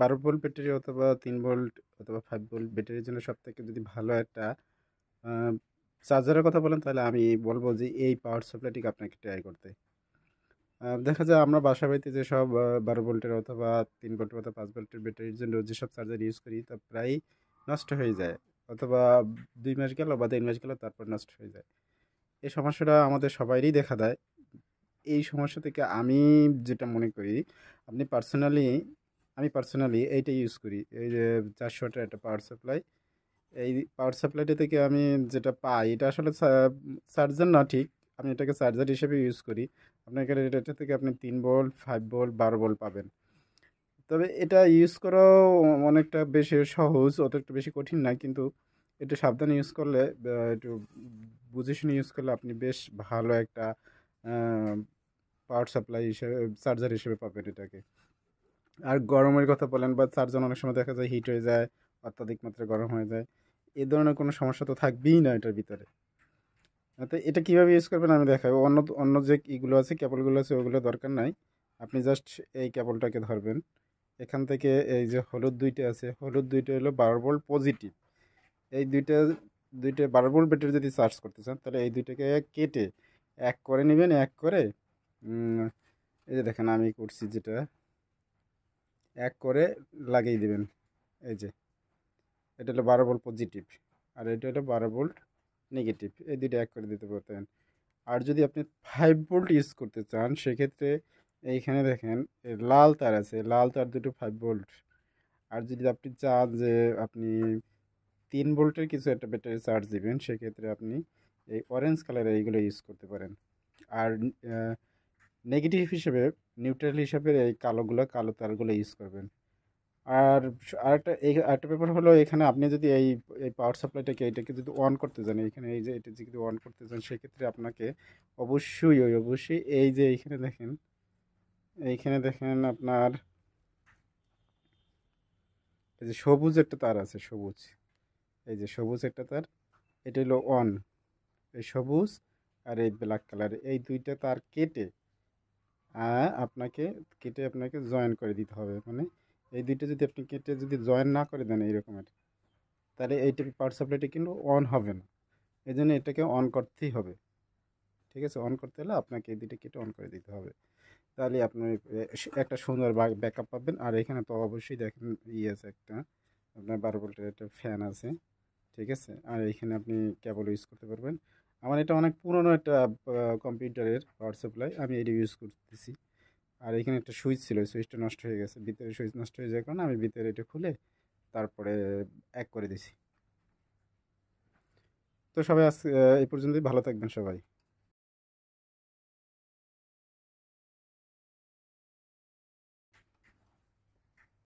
12 volt battery অথবা 3 volt অথবা 5 volt ব্যাটারির জন্য সবথেকে যদি ভালো একটা চার্জারের কথা বলেন, তাহলে আমি বলবো যে এই পাওয়ার সাপ্লাইটিকে আপনাকে ট্রাই করতে। দেখা যায় আমরা বাসা বাড়িতে যেসব 12 ভোল্টের অথবা 3 ভোল্টের অথবা 5 ভোল্টের ব্যাটারির জন্য যেসব চার্জার ইউজ করি তা প্রায় নষ্ট হয়ে যায়, অথবা 2 মাস গেল বা 3 মাস গেল তারপর নষ্ট হয়ে যায়। এই সমস্যাটা আমাদের সবারই দেখা দেয়। এই সমস্যা থেকে আমি যেটা মনে করি, আপনি পার্সোনালি আমি পার্সোনালি এইটা ইউজ করি, এই যে 400 ওয়াটের একটা পাওয়ার সাপ্লাই। এই পাওয়ার সাপ্লাইটা থেকে আমি যেটা পাই এটা আসলে চার্জার না ঠিক, আমি এটাকে চার্জার হিসেবে ইউজ করি। আপনাকে এটা থেকে আপনি 3 ভোল্ট, 5 ভোল্ট, 12 ভোল্ট পাবেন। তবে এটা ইউজ করাও অনেকটা বেশি সহজ, অত একটু বেশি কঠিন না, কিন্তু একটু সাবধানে ইউজ করলে, একটু বুঝে শুনে ইউজ করলে আপনি বেশ ভালো একটা পাওয়ার সাপ্লাই হিসেবে, চার্জার হিসেবে পাবেন এটাকে। আর গরমের কথা বলেন, বা চার্জার অনেক সময় দেখা যায় হিট হয়ে যায়, অত্যাধিক মাত্রায় গরম হয়ে যায়, এই ধরনের কোনো সমস্যা তো থাকবেই না এটার ভিতরে। তো এটা কীভাবে ইউজ করবেন আমি দেখাবো। অন্য অন্য যে ইগুলো আছে, কেবলগুলো আছে, ওগুলো দরকার নাই। আপনি জাস্ট এই কেবলটাকে ধরবেন। এখান থেকে এই যে হলুদ দুইটা আছে, হলুদ দুইটা হলো 12 ভোল্ট পজিটিভ। এই দুইটা দুইটা 12 ভোল্ট ব্যাটারি যদি চার্জ করতে চান, তাহলে এই দুইটাকে কেটে এক করে নেবেন। এক করে উম, এই যে দেখেন আমি করছি যেটা, এক করে লাগিয়ে দিবেন। এই যে এটা হলো 12 ভোল্ট পজিটিভ, আর এটা হলো 12 ভোল্ট নেগেটিভ। এই দুইটা এক করে দিতে পারতেন। আর যদি আপনি 5 ভোল্ট ইউজ করতে চান, সেক্ষেত্রে এইখানে দেখেন লাল তার আছে, লাল তার দুটো 5 ভোল্ট। আর যদি আপনি চান যে আপনি 3 ভোল্টের কিছু একটা ব্যাটারি চার্জ দিবেন, সেক্ষেত্রে আপনি এই অরেঞ্জ কালারের এইগুলো ইউজ করতে পারেন। আর নেগেটিভ হিসেবে, নিউট্রাল হিসেবে এই কালো তারগুলো ইউজ করবেন। আর আরেকটা ব্যাপার হলো, এখানে আপনি যদি এই এই পাওয়ার সাপ্লাইটাকে, এটাকে যদি অন করতে চান, এখানে এই যে এটা যদি অন করতে চান, সেক্ষেত্রে আপনাকে অবশ্যই এই যে এইখানে দেখেন আপনার এই যে সবুজ একটা তার আছে, সবুজ। এই যে সবুজ একটা তার, এটা হলো অন। এই সবুজ আর এই ব্ল্যাক কালার, এই দুইটা তার আপনাকে আপনাকে জয়েন করে দিতে হবে। মানে এই দুইটা যদি আপনি কেটে যদি জয়েন না করে দেন এইরকমের, তাহলে এইটা পাওয়ার সাপ্লাইটা কিন্তু অন হবে না। এই জন্য এটাকে অন করতেই হবে। ঠিক আছে, অন করতে হলে আপনাকে এই দুইটা কেটে অন করে দিতে হবে। তাহলে আপনি একটা সুন্দর ব্যাকআপ পাবেন। আর এখানে তো অবশ্যই দেখেন আছে একটা, আপনার 12 ভোল্টের একটা ফ্যান আছে। ঠিক আছে, আর এখানে আপনি কেবল ইউজ করতে পারবেন। আমার এটা অনেক পুরনো একটা কম্পিউটারের পাওয়ার সাপ্লাই, আমি এটা ইউজ করতেছি। আর এখানে একটা সুইচ ছিল, ওই সুইচটা নষ্ট হয়ে গেছে, ভিতরে সুইচ নষ্ট হয়ে যাওয়ার কারণে আমি ভিতরে এটা খুলে তারপরে এক করে দিছি। তো সবাই আজ এই পর্যন্তই, ভালো থাকবেন সবাই।